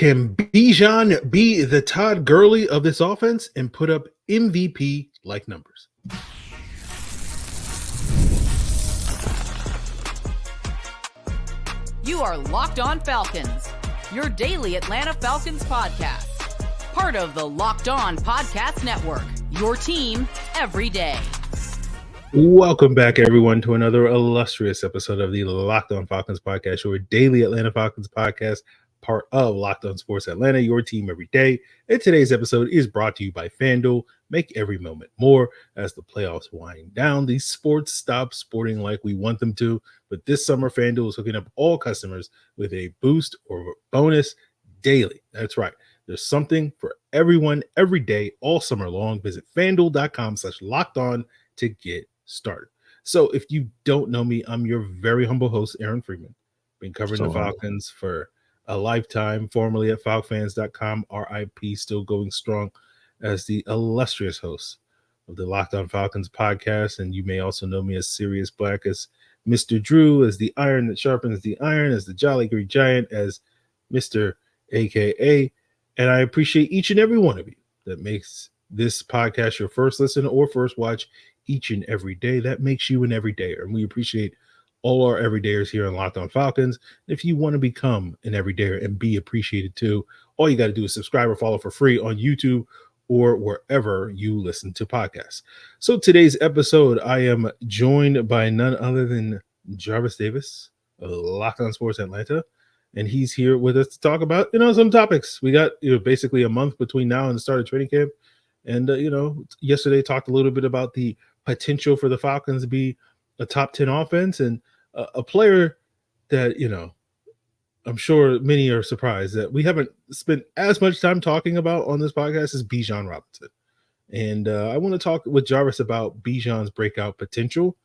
Can Bijan be the Todd Gurley of this offense and put up MVP-like numbers? You are Locked On Falcons, your daily Atlanta Falcons podcast. Part of the Locked On Podcast Network, your team every day. Welcome back, everyone, to another illustrious episode of the Locked On Falcons podcast, your daily Atlanta Falcons podcast, part of Locked On Sports Atlanta, your team every day. And today's episode is brought to you by FanDuel. Make every moment more as the playoffs wind down. These sports stop sporting like we want them to, but this summer, FanDuel is hooking up all customers with a boost or bonus daily. That's right. There's something for everyone every day, all summer long. Visit FanDuel.com/lockedon to get started. So if you don't know me, I'm your very humble host, Aaron Freeman. Been covering the Falcons for a lifetime, formerly at FalcFans.com, RIP, still going strong as the illustrious host of the Locked On Falcons podcast. And you may also know me as Sirius Black, as Mr. Drew, as the iron that sharpens the iron, as the Jolly Greek Giant, as Mr. AKA. And I appreciate each and every one of you that makes this podcast your first listen or first watch each and every day. That makes you an everydayer. And we appreciate all our everydayers here on Locked On Falcons. If you want to become an everydayer and be appreciated too, all you got to do is subscribe or follow for free on YouTube or wherever you listen to podcasts. So today's episode, I am joined by none other than Jarvis Davis of Locked On Sports Atlanta. And he's here with us to talk about, some topics. We got, basically a month between now and the start of training camp. And, yesterday talked a little bit about the potential for the Falcons to be a top 10 offense, and a player that, I'm sure many are surprised that we haven't spent as much time talking about on this podcast is Bijan Robinson. And I want to talk with Jarvis about Bijan's breakout potential.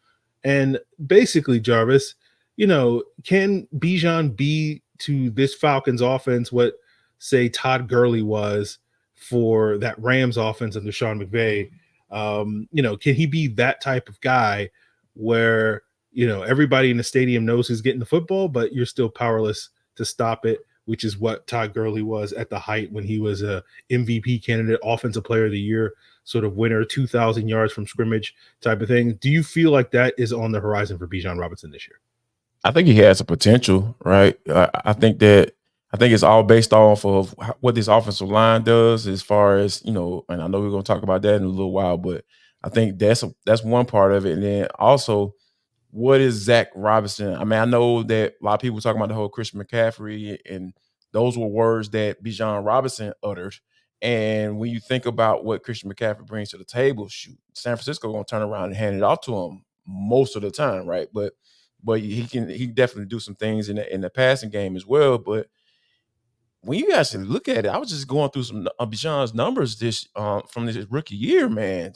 And basically, Jarvis, can Bijan be to this Falcons offense what, say, Todd Gurley was for that Rams offense under Sean McVay? Can he be that type of guy where, everybody in the stadium knows who's getting the football, but you're still powerless to stop it, which is what Todd Gurley was at the height when he was a MVP candidate, offensive player of the year, sort of winner, 2,000 yards from scrimmage type of thing. Do you feel like that is on the horizon for Bijan Robinson this year? I think he has a potential, right? I think it's all based off of what this offensive line does as far as, and I know we're going to talk about that in a little while, but I think that's one part of it. And then also, what is Zach Robinson? I mean, I know that a lot of people talking about the whole Christian McCaffrey, and those were words that Bijan Robinson uttered. And when you think about what Christian McCaffrey brings to the table, shoot, San Francisco going to turn around and hand it off to him most of the time, right? But he can definitely do some things in the passing game as well. But when you actually look at it, I was just going through some Bijan's numbers from this rookie year, man.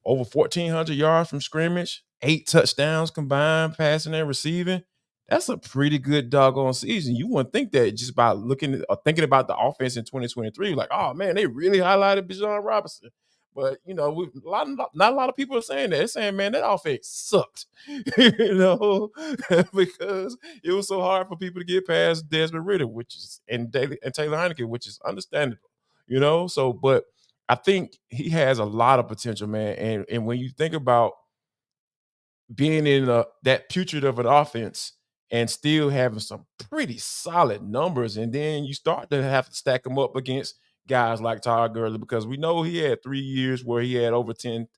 Over 1,400 yards from scrimmage, 8 touchdowns combined, passing and receiving. That's a pretty good doggone season. You wouldn't think that just by looking at or thinking about the offense in 2023, like, oh man, they really highlighted Bijan Robinson. But not a lot of people are saying that. They're saying, man, that offense sucked, because it was so hard for people to get past Desmond Ridder, and Taylor Heinicke, which is understandable, So, but I think he has a lot of potential, man. And when you think about being in that putrid of an offense and still having some pretty solid numbers, and then you start to have to stack them up against guys like Todd Gurley, because we know he had 3 years where he had over 10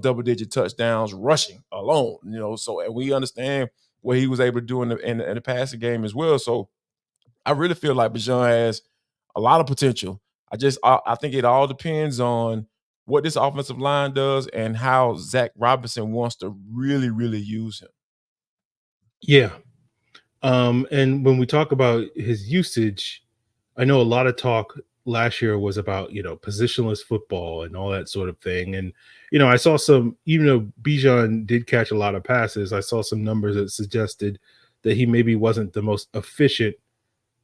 double-digit touchdowns rushing alone, So, and we understand what he was able to do in the passing game as well. So I really feel like Bijan has a lot of potential. I think it all depends on what this offensive line does and how Zach Robinson wants to really, really use him. Yeah. And when we talk about his usage, I know a lot of talk last year was about, positionless football and all that sort of thing. And, I saw some, even though Bijan did catch a lot of passes, I saw some numbers that suggested that he maybe wasn't the most efficient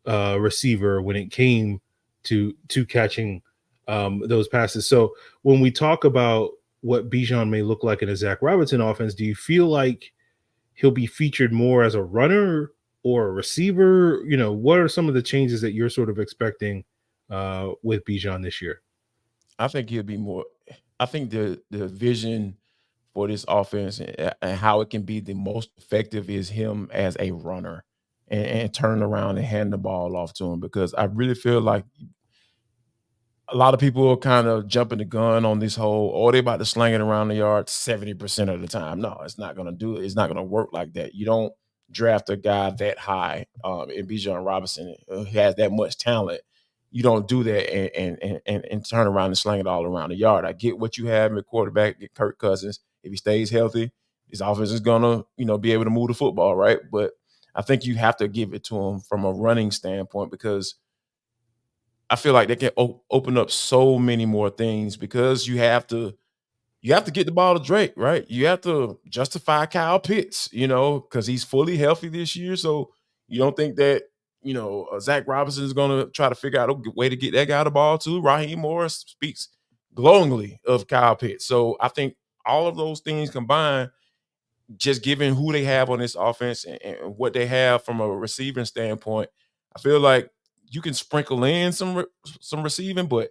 receiver when it came to catching those passes. So when we talk about what Bijan may look like in a Zach Robinson offense, do you feel like he'll be featured more as a runner or a receiver? What are some of the changes that you're sort of expecting with Bijan this year? I think he'll be more. I think the vision for this offense and how it can be the most effective is him as a runner and turn around and hand the ball off to him, because I really feel like a lot of people are kind of jumping the gun on this whole, oh, they about to sling it around the yard 70% of the time. No, it's not going to do it. It's not going to work like that. You don't draft a guy that high in Bijan Robinson who has that much talent. You don't do that and turn around and sling it all around the yard. I get what you have in the quarterback, get Kirk Cousins. If he stays healthy, his offense is going to, be able to move the football, right? But I think you have to give it to him from a running standpoint, because I feel like they can open up so many more things, because you have to get the ball to Drake, right? You have to justify Kyle Pitts, because he's fully healthy this year. So you don't think that Zach Robinson is going to try to figure out a way to get that guy the ball too. Raheem Morris speaks glowingly of Kyle Pitts. So I think all of those things combined, just given who they have on this offense and what they have from a receiving standpoint, I feel like you can sprinkle in some receiving, but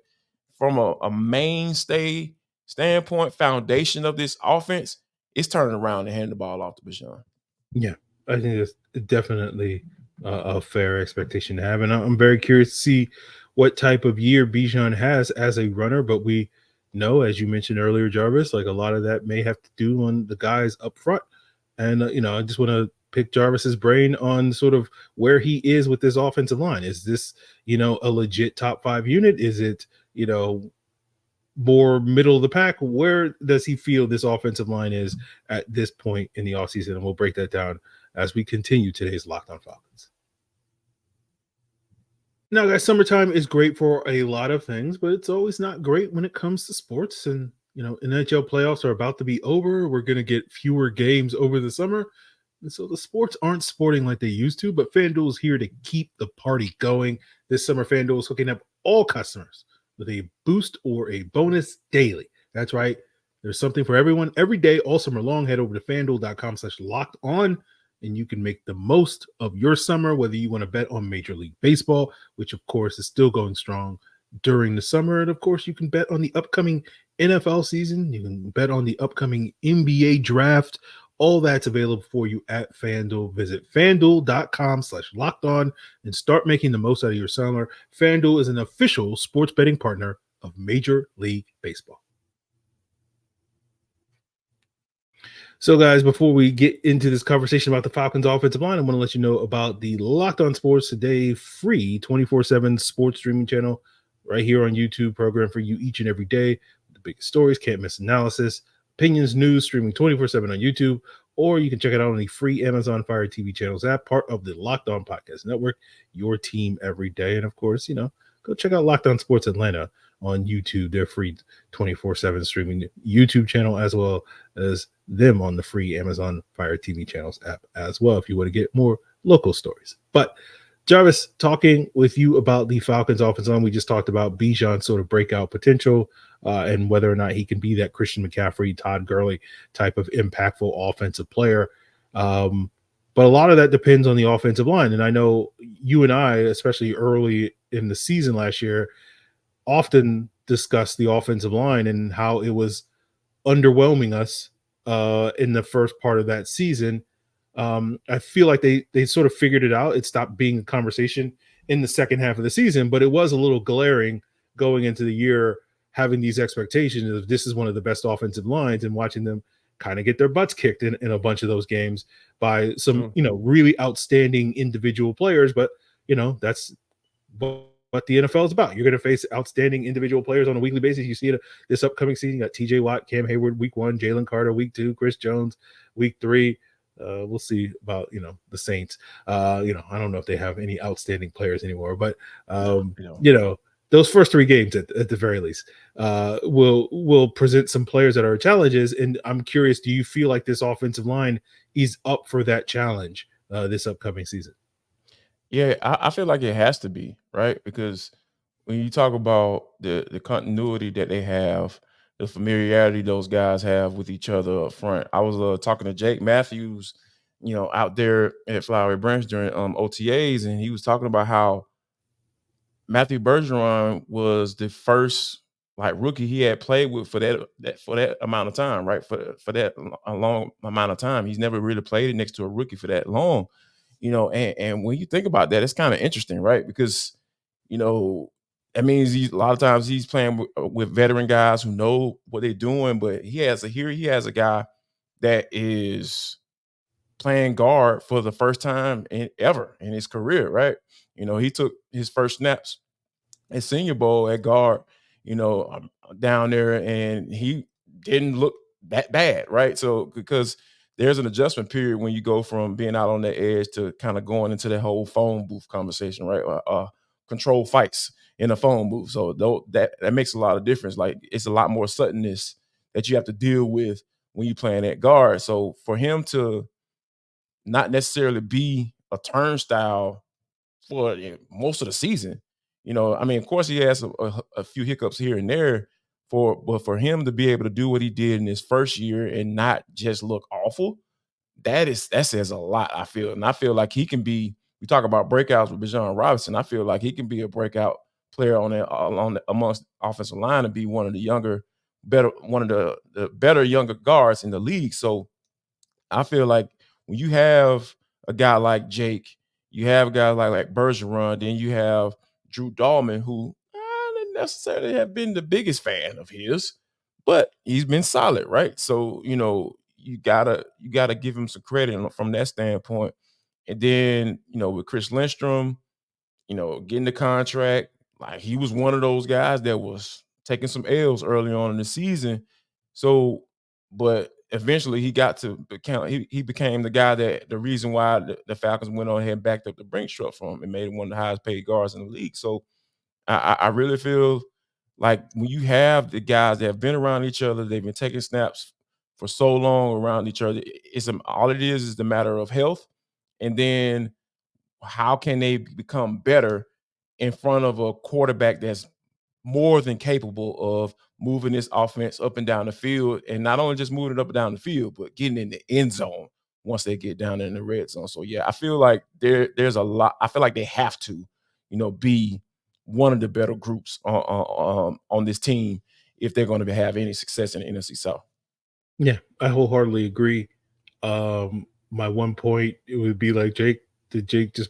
from a mainstay standpoint, foundation of this offense, it's turning around and handing the ball off to Bijan. Yeah, I think that's definitely a fair expectation to have. And I'm very curious to see what type of year Bijan has as a runner. But we know, as you mentioned earlier, Jarvis, like a lot of that may have to do on the guys up front. And, I just want to pick Jarvis's brain on sort of where he is with this offensive line. Is this, a legit top 5 unit? Is it, more middle of the pack? Where does he feel this offensive line is at this point in the offseason? And we'll break that down as we continue today's Locked On Falcons. Now, guys, summertime is great for a lot of things, but it's always not great when it comes to sports. And, NHL playoffs are about to be over. We're going to get fewer games over the summer. And so the sports aren't sporting like they used to, but FanDuel is here to keep the party going. This summer, FanDuel is hooking up all customers with a boost or a bonus daily. That's right. There's something for everyone every day all summer long. Head over to FanDuel.com/LockedOn, and you can make the most of your summer, whether you want to bet on Major League Baseball, which of course is still going strong during the summer. And of course, you can bet on the upcoming NFL season. You can bet on the upcoming NBA draft. All that's available for you at FanDuel. Visit FanDuel.com/LockedOn and start making the most out of your summer. FanDuel is an official sports betting partner of Major League Baseball. So, guys, before we get into this conversation about the Falcons offensive line, I want to let you know about the Locked On Sports Today free 24/7 sports streaming channel right here on YouTube, program for you each and every day. The biggest stories, can't miss analysis, opinions, news, streaming 24/7 on YouTube, or you can check it out on the free Amazon Fire TV channels app, part of the Locked On Podcast Network, your team every day. And of course, go check out Locked On Sports Atlanta on YouTube, their free 24/7 streaming YouTube channel, as well as them on the free Amazon Fire TV channels app as well, if you want to get more local stories. But Jarvis, talking with you about the Falcons offensive line, we just talked about Bijan's sort of breakout potential and whether or not he can be that Christian McCaffrey, Todd Gurley type of impactful offensive player. But a lot of that depends on the offensive line. And I know you and I, especially early in the season last year, often discussed the offensive line and how it was underwhelming us in the first part of that season. I feel like they sort of figured it out. It stopped being a conversation in the second half of the season, but it was a little glaring going into the year, having these expectations of this is one of the best offensive lines and watching them kind of get their butts kicked in a bunch of those games by some, really outstanding individual players. But, that's what the NFL is about. You're going to face outstanding individual players on a weekly basis. You see it this upcoming season. You got TJ Watt, Cam Hayward week 1, Jalen Carter week 2, Chris Jones week 3. We'll see about, the Saints. I don't know if they have any outstanding players anymore, but, those first 3 games at the very least will present some players that are challenges. And I'm curious, do you feel like this offensive line is up for that challenge this upcoming season? Yeah, I feel like it has to be, right? Because when you talk about the continuity that they have, the familiarity those guys have with each other up front. I was talking to Jake Matthews out there at Flowery Branch during OTAs, and he was talking about how Matthew Bergeron was the first rookie he had played with for that amount of time, right? For that a long amount of time. He's never really played next to a rookie for that long, and when you think about that, it's kind of interesting, right? Because, that means a lot of times he's playing with veteran guys who know what they're doing, but he has a guy that is playing guard for the first time ever in his career, right? He took his first snaps at Senior Bowl at guard, down there, and he didn't look that bad, right? So because there's an adjustment period when you go from being out on the edge to kind of going into that whole phone booth conversation, right? Control fights in a phone booth. So that makes a lot of difference. Like, it's a lot more suddenness that you have to deal with when you're playing at guard. So for him to not necessarily be a turnstile for most of the season, of course he has a few hiccups here and there, but for him to be able to do what he did in his first year and not just look awful, that says a lot, I feel. And I feel like he can be, we talk about breakouts with Bijan Robinson, I feel like he can be a breakout player amongst offensive line and be one of the better younger guards in the league. So I feel like when you have a guy like Jake, you have guys like Bergeron, then you have Drew Dalman, who I didn't necessarily have been the biggest fan of his, but he's been solid, right? So, you gotta give him some credit from that standpoint. And then, with Chris Lindstrom, getting the contract, like, he was one of those guys that was taking some L's early on in the season. So, but eventually he got to he became the guy that the reason why the Falcons went on ahead and backed up the Brinks truck for him and made him one of the highest paid guards in the league. So I really feel like when you have the guys that have been around each other, they've been taking snaps for so long around each other, all it is the matter of health. And then how can they become better in front of a quarterback that's more than capable of moving this offense up and down the field, and not only just moving it up and down the field, but getting in the end zone once they get down in the red zone. So yeah, I feel like there's a lot. I feel like they have to, be one of the better groups on this team if they're going to have any success in the NFC South. Yeah, I wholeheartedly agree. My one point, it would be like, Jake, did Jake just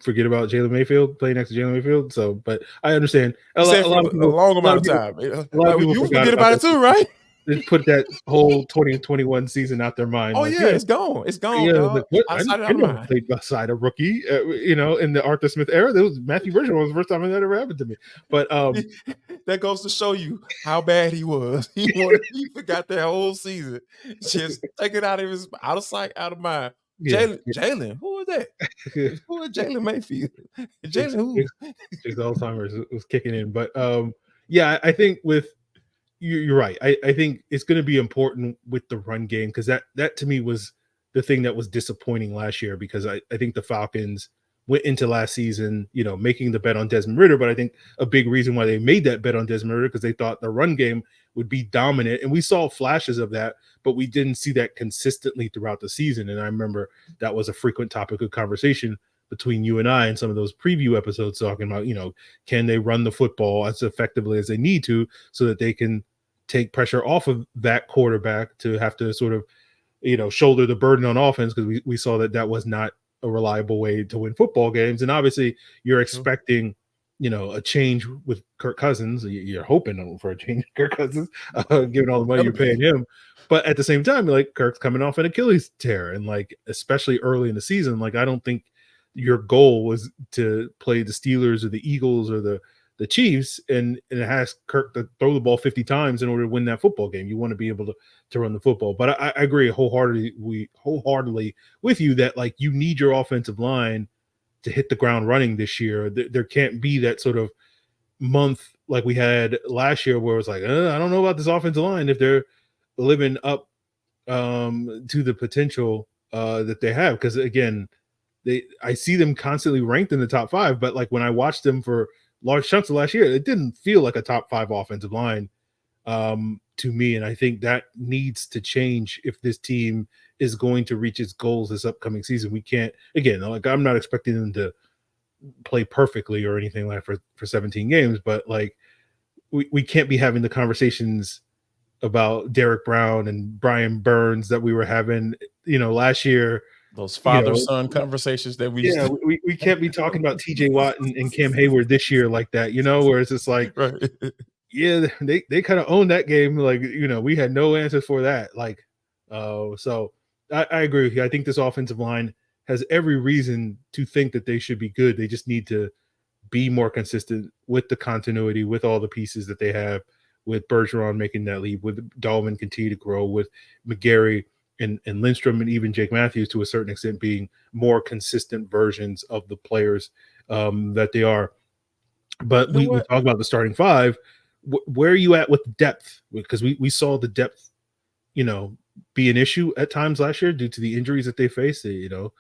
forget about Jalen Mayfield, play next to Jalen Mayfield? So, but I understand a long amount of time. A lot of people you forget about it too, right? They put that whole 2021 season out their mind. Oh, like, yeah, it's gone. It's gone. Yeah, like, I never played beside a rookie, in the Arthur Smith era. That was Matthew Bergeron was the first time that ever happened to me. But that goes to show you how bad he was. He forgot that whole season. Just take it out of sight, out of mind. Yeah. Jalen, who is that? Who is Jalen Mayfield? Jalen who? His Alzheimer's was kicking in. But yeah, I think with you're right. I think it's going to be important with the run game, because that to me was the thing that was disappointing last year, because I think the Falcons went into last season, making the bet on Desmond Ridder. But I think a big reason why they made that bet on Desmond Ridder, because they thought the run game would be dominant. And we saw flashes of that, but we didn't see that consistently throughout the season. And I remember that was a frequent topic of conversation between you and I in some of those preview episodes, talking about, can they run the football as effectively as they need to, so that they can take pressure off of that quarterback to have to sort of, shoulder the burden on offense, because we saw that was not a reliable way to win football games. And obviously you're expecting, a change with Kirk Cousins. You're hoping for a change with Kirk Cousins, given all the money you're paying him. But at the same time, like, Kirk's coming off an Achilles tear, and like, especially early in the season, like, I don't think your goal was to play the Steelers or the Eagles or the Chiefs and it has Kirk to throw the ball 50 times in order to win that football game. You want to be able to run the football. But I agree wholeheartedly with you that, like, you need your offensive line to hit the ground running this year. There can't be that sort of month like we had last year where it was like, I don't know about this offensive line if they're living up to the potential that they have. Because again, I see them constantly ranked in the top 5, but like, when I watched them for large chunks of last year, it didn't feel like a top 5 offensive line to me. And I think that needs to change if this team is going to reach its goals this upcoming season. We can't, again, like, I'm not expecting them to play perfectly or anything like for 17 games, but like we can't be having the conversations about Derek Brown and Brian Burns that we were having, last year. Those father-son conversations that we used to. We can't be talking about TJ Watt and Cam Hayward this year like that, where it's just like, right. Yeah, they kind of owned that game. Like, we had no answer for that. Like, so I agree with you. I think this offensive line has every reason to think that they should be good. They just need to be more consistent with the continuity, with all the pieces that they have, with Bergeron making that leap, with Dalman continue to grow, with McGary and Lindstrom and even Jake Matthews to a certain extent being more consistent versions of the players that they are. But we talk about the starting five. Where are you at with depth? Because we saw the depth, be an issue at times last year due to the injuries that they faced. You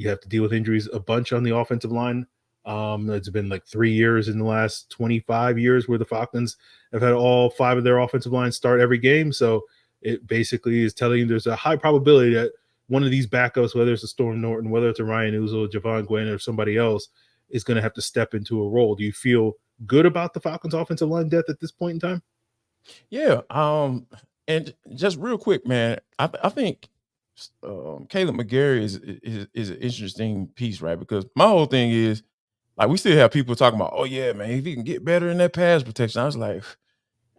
have to deal with injuries a bunch on the offensive line. It's been like 3 years in the last 25 years where the Falcons have had all 5 of their offensive lines start every game. So it basically is telling you there's a high probability that one of these backups, whether it's a Storm Norton, whether it's a Ryan Uzel, Javon Gwen, or somebody else, is going to have to step into a role. Do you feel good about the Falcons offensive line depth at this point in time? Yeah. And just real quick, man, I think Kaleb McGary is an interesting piece, right? Because my whole thing is, like, we still have people talking about, oh yeah, man, if he can get better in that pass protection. I was like,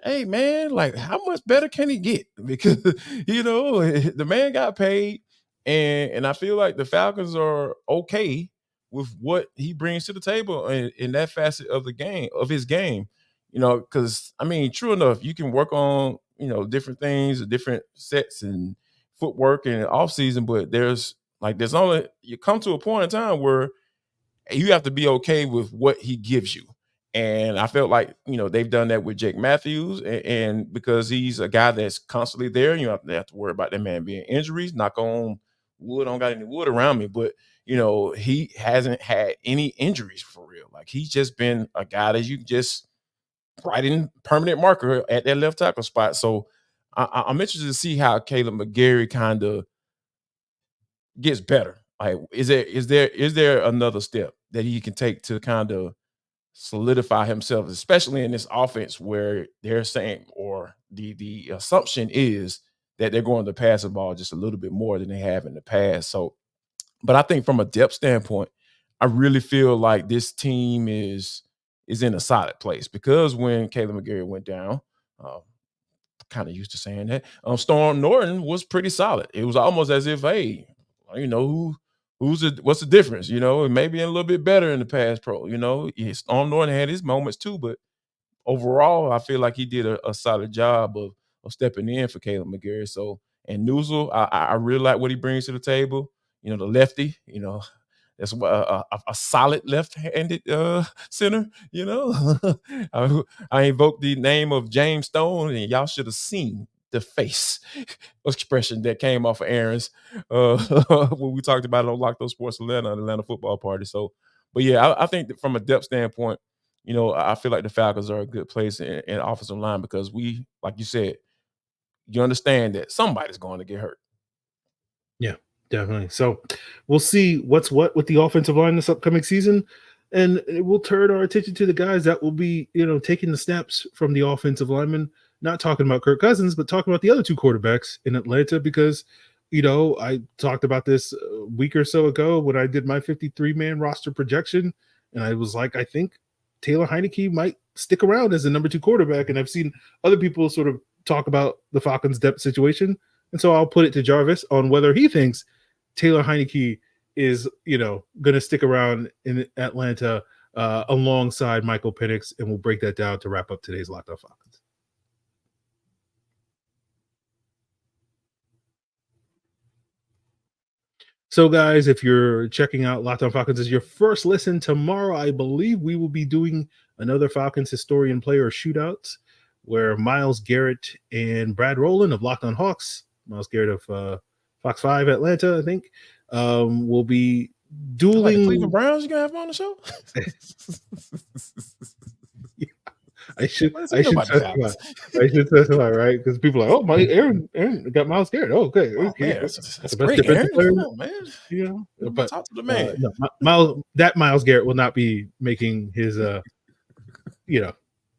hey man, like, how much better can he get? Because the man got paid, and I feel like the Falcons are okay with what he brings to the table in that facet of the game, of his game. Because I mean, true enough, you can work on different things, different sets and footwork and off season, but there's only, you come to a point in time where you have to be okay with what he gives you. And I felt like, they've done that with Jake Matthews, and because he's a guy that's constantly there, you don't have to worry about that man being injuries. Knock on wood, I don't got any wood around me, but he hasn't had any injuries for real. Like, he's just been a guy that you just write in permanent marker at that left tackle spot. So I'm interested to see how Kaleb McGary kind of gets better. Like, is there another step that he can take to kind of solidify himself, especially in this offense where they're saying, or the assumption is that they're going to pass the ball just a little bit more than they have in the past. So, but I think from a depth standpoint, I really feel like this team is in a solid place, because when Kaleb McGary went down, kind of used to saying that, Storm Norton was pretty solid. It was almost as if, hey, what's the difference? Maybe a little bit better in the pass pro. Storm Norton had his moments too, but overall, I feel like he did a solid job of stepping in for Kaleb McGary. So, and Uzel, I really like what he brings to the table. The lefty, that's a solid left-handed center. I invoked the name of James Stone, and y'all should have seen the face expression that came off of Aaron's when we talked about it on Locked On Sports Atlanta football party. So, but yeah, I think that from a depth standpoint, I feel like the Falcons are a good place in offensive line, because we, like you said, you understand that somebody's going to get hurt. Yeah, definitely. So we'll see what's what with the offensive line this upcoming season, and we'll turn our attention to the guys that will be, taking the snaps from the offensive linemen. Not talking about Kirk Cousins, but talking about the other 2 quarterbacks in Atlanta, because, I talked about this a week or so ago when I did my 53-man roster projection, and I was like, I think Taylor Heinicke might stick around as the number 2 quarterback, and I've seen other people sort of talk about the Falcons' depth situation, and so I'll put it to Jarvis on whether he thinks Taylor Heinicke is, going to stick around in Atlanta alongside Michael Penix, and we'll break that down to wrap up today's Locked On Falcons. So, guys, if you're checking out Locked On Falcons as your first listen, tomorrow I believe we will be doing another Falcons historian player shootouts, where Myles Garrett and Brad Rowland of Locked On Hawks, Myles Garrett of Fox 5 Atlanta, I think, will be dueling. Like the Cleveland Browns you gonna have on the show? I should I should specify, right? Because people are like, oh, my Aaron got Myles Garrett. Oh, okay. Oh Okay. man, that's The best great, defensive Aaron. player, Come on, man. you know. But Talk to the man. no, Myles Garrett will not be making his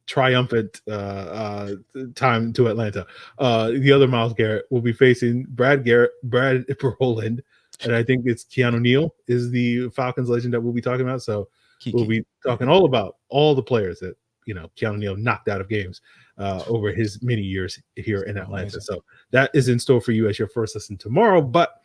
triumphant time to Atlanta. The other Myles Garrett will be facing Brad Perholand, and I think it's Keanu Neal is the Falcons legend that we'll be talking about. So we'll be talking all about all the players that Keanu Neal knocked out of games over his many years here in Atlanta. Amazing. So that is in store for you as your first listen tomorrow. But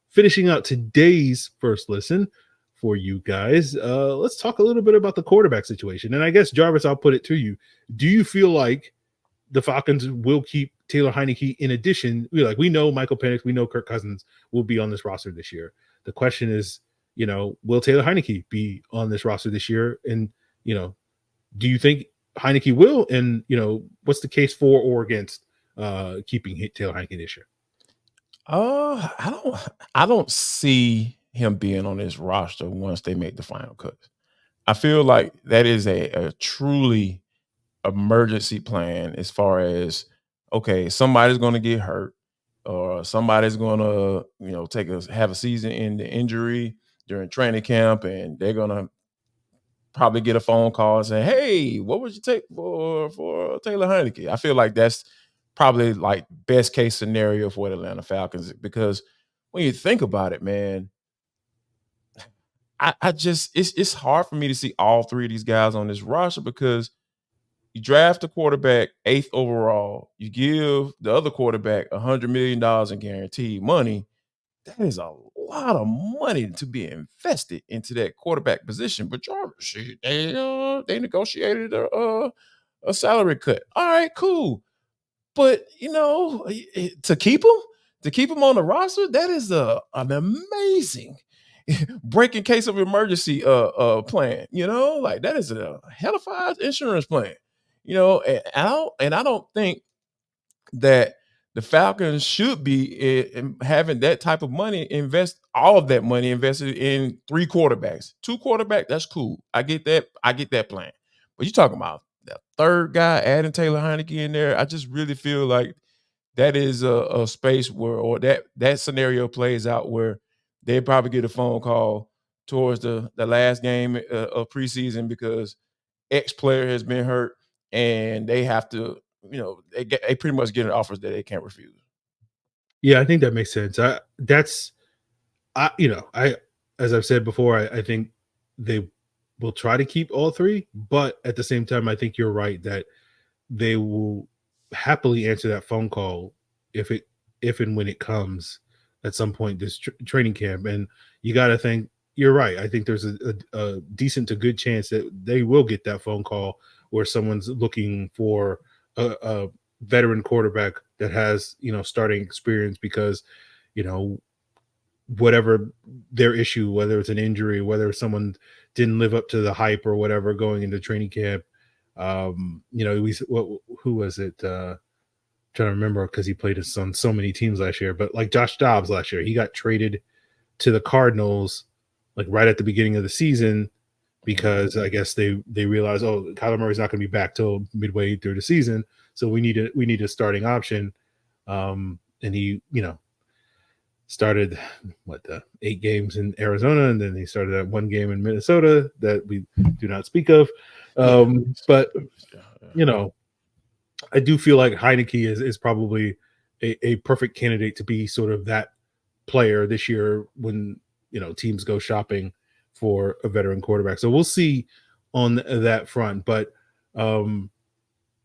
finishing out today's first listen for you guys, let's talk a little bit about the quarterback situation. And I guess, Jarvis, I'll put it to you. Do you feel like the Falcons will keep Taylor Heinicke in addition? We know Michael Penix, we know Kirk Cousins will be on this roster this year. The question is, will Taylor Heinicke be on this roster this year? And, do you think Heinicke will? And, what's the case for or against keeping Taylor Heinicke this year? I don't see him being on this roster once they make the final cut. I feel like that is a truly emergency plan as far as, okay, somebody's going to get hurt or somebody's going to have a season in the injury during training camp, and they're going to probably get a phone call and say, hey, what would you take for Taylor Heinicke? I feel like that's probably like best case scenario for the Atlanta Falcons, because when you think about it, man, I just it's hard for me to see all three of these guys on this roster, because you draft a quarterback 8th overall, you give the other quarterback $100 million in guaranteed money. That is a lot of money to be invested into that quarterback position. But Jarvis, they negotiated a salary cut. All right, cool. But to keep him on the roster, that is an amazing break in case of emergency plan. Like that is a hellified insurance plan. And I don't think that the Falcons should be having that type of money, all of that money invested in 3 quarterbacks. 2 quarterbacks, that's cool. I get that plan. But you're talking about the third guy, adding Taylor Heinicke in there. I just really feel like that is a space where, or that scenario plays out where they probably get a phone call towards the last game of preseason because X player has been hurt, and they have to, they pretty much get an offer that they can't refuse. Yeah, I think that makes sense. As I've said before, I think they will try to keep all 3, but at the same time, I think you're right that they will happily answer that phone call if and when it comes at some point this training camp. And you got to think, you're right. I think there's a decent to good chance that they will get that phone call where someone's looking for a veteran quarterback that has, starting experience, because, whatever their issue, whether it's an injury, whether someone didn't live up to the hype or whatever going into training camp. Who was it? Trying to remember, because he played on so many teams last year, but like Josh Dobbs last year, he got traded to the Cardinals like right at the beginning of the season because I guess they realized, oh, Kyler Murray's not going to be back till midway through the season, so we need a starting option. And he, started 8 games in Arizona, and then he started that 1 game in Minnesota that we do not speak of. But I do feel like Heinicke is probably a perfect candidate to be sort of that player this year when teams go shopping for a veteran quarterback. So we'll see on that front. But when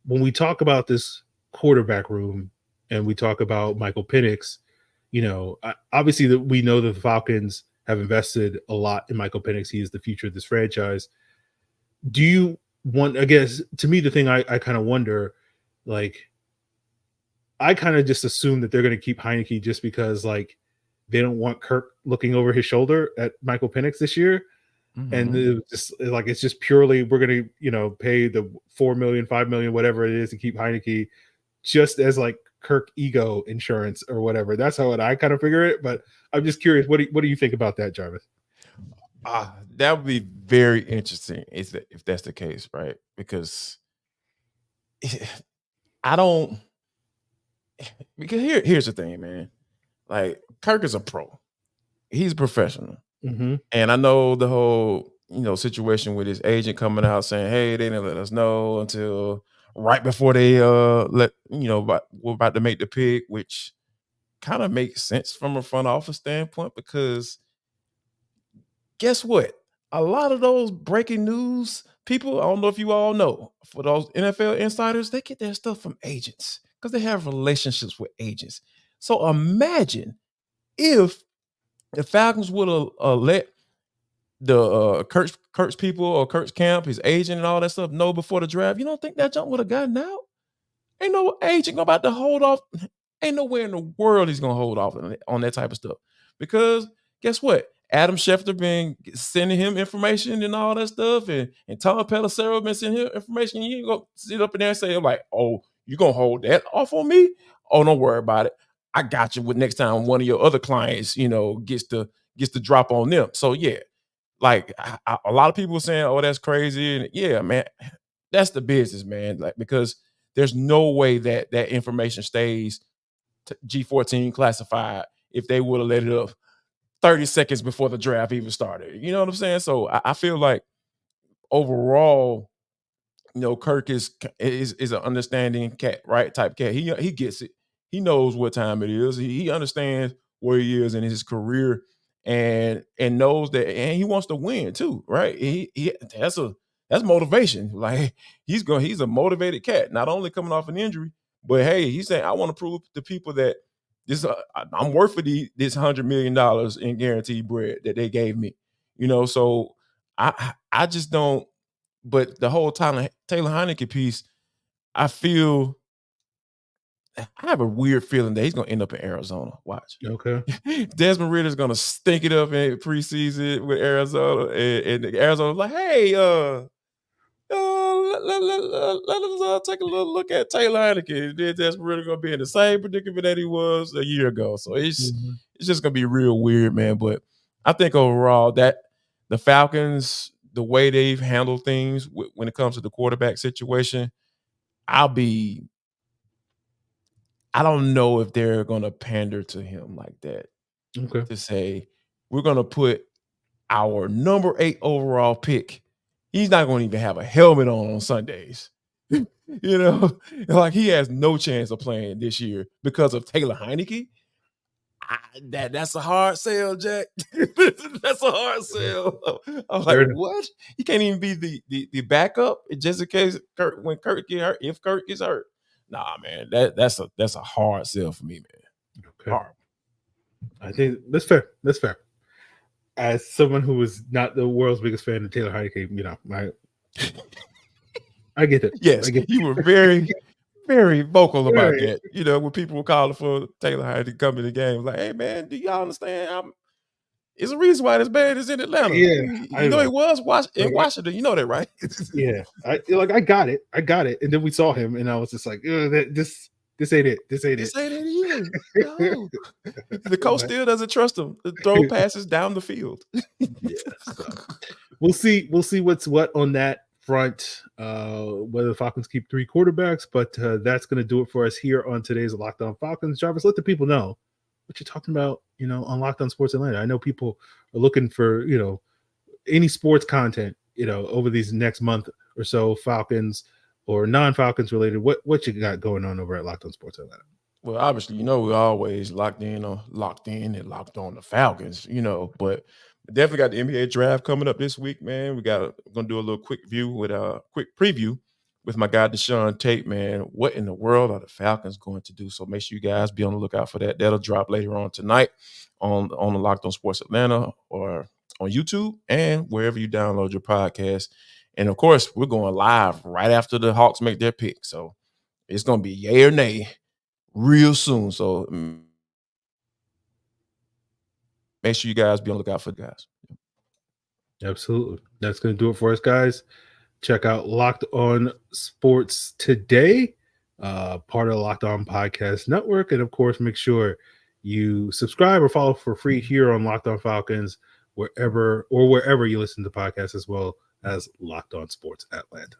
we talk about this quarterback room and we talk about Michael Penix, obviously we know the Falcons have invested a lot in Michael Penix. He is the future of this franchise. Do you want, I guess, to me, the thing I kind of wonder, like, I kind of just assume that they're going to keep Heinicke just because, like, they don't want Kirk looking over his shoulder at Michael Penix this year. Mm-hmm. And it's just purely, we're going to, pay the $4 million, $5 million, whatever it is to keep Heinicke just as like Kirk ego insurance or whatever. That's how I kind of figure it. But I'm just curious, what do you think about that, Jarvis? That would be very interesting if that's the case, right? Because I don't, because here's the thing, man. Like, Kirk is a pro. He's a professional. Mm-hmm. And I know the whole, situation with his agent coming out saying, hey, they didn't let us know until right before they we're about to make the pick, which kind of makes sense from a front office standpoint, because guess what? A lot of those breaking news people, I don't know if you all know, for those NFL insiders, they get their stuff from agents because they have relationships with agents. So imagine if the Falcons would have let the Kurt's people or Kurt's camp, his agent and all that stuff know before the draft. You don't think that jump would have gotten out? Ain't no agent about to hold off. Ain't nowhere in the world he's gonna hold off on that type of stuff. Because guess what? Adam Schefter been sending him information and all that stuff, and Tom Pelissero been sending him information. You ain't gonna sit up in there and say, like, oh, you gonna hold that off on me? Oh, don't worry about it. I got you with next time one of your other clients, gets to drop on them. So yeah, like a lot of people saying, oh, that's crazy. And yeah, man, that's the business, man. Like, because there's no way that information stays G14 classified if they would have let it up 30 seconds before the draft even started. You know what I'm saying? So I feel like overall, Kirk is an understanding cat, right? Type cat. He gets it. He knows what time it is. He understands where he is in his career, and knows that, and he wants to win too, right? That's motivation. Like, he's a motivated cat, not only coming off an injury, but hey, he's saying, I want to prove to people that I'm worth for this $100 million in guaranteed bread that they gave me. So I just don't. But the whole Taylor Heinicke piece, I have a weird feeling that he's going to end up in Arizona. Watch. Okay. Desmond Ridder's going to stink it up in preseason with Arizona. And Arizona's like, hey, let us take a little look at Taylor Heinicke. Then Desmond Ridder going to be in the same predicament that he was a year ago. So it's just going to be real weird, man. But I think overall that the Falcons, the way they've handled things when it comes to the quarterback situation, I don't know if they're going to pander to him like that. Okay. To say, we're going to put our number 8 overall pick. He's not going to even have a helmet on Sundays. Like, he has no chance of playing this year because of Taylor Heinicke. That's a hard sell, Jack. That's a hard sell. I'm like, what? He can't even be the backup just in case when Kirk get hurt. If Kirk gets hurt, nah, man, that's a hard sell for me, man. Okay. Hard. I think that's fair. That's fair. As someone who was not the world's biggest fan of Taylor Heinicke, I get it. Yes, you were very, very vocal about that. When people were calling for Taylor Heinicke to come in the game, like, hey, man, do y'all understand? It's a reason why this band is in Atlanta. Yeah, he was in Washington. You know that, right? Yeah, I got it. And then we saw him, and I was just like, this ain't it. This ain't it either. No. The coach still doesn't trust him to throw passes down the field. Yeah, so we'll see what's what on that front. Whether the Falcons keep 3 quarterbacks, but that's going to do it for us here on today's Locked On Falcons. Jarvis, let the people know what you're talking about, on Locked On Sports Atlanta. I know people are looking for, any sports content, over these next month or so, Falcons or non-Falcons related. What you got going on over at Locked On Sports Atlanta? Well, obviously, we're always locked in and locked on the Falcons, but definitely got the NBA draft coming up this week, man. We're going to do a little quick preview with my guy, Deshaun Tate, man. What in the world are the Falcons going to do? So make sure you guys be on the lookout for that. That'll drop later on tonight on the Locked On Sports Atlanta or on YouTube and wherever you download your podcast. And, of course, we're going live right after the Hawks make their pick. So it's going to be yay or nay real soon. So make sure you guys be on the lookout for the guys. Absolutely. That's going to do it for us, guys. Check out Locked On Sports today, part of the Locked On Podcast Network. And, of course, make sure you subscribe or follow for free here on Locked On Falcons, wherever you listen to podcasts, as well as Locked On Sports Atlanta.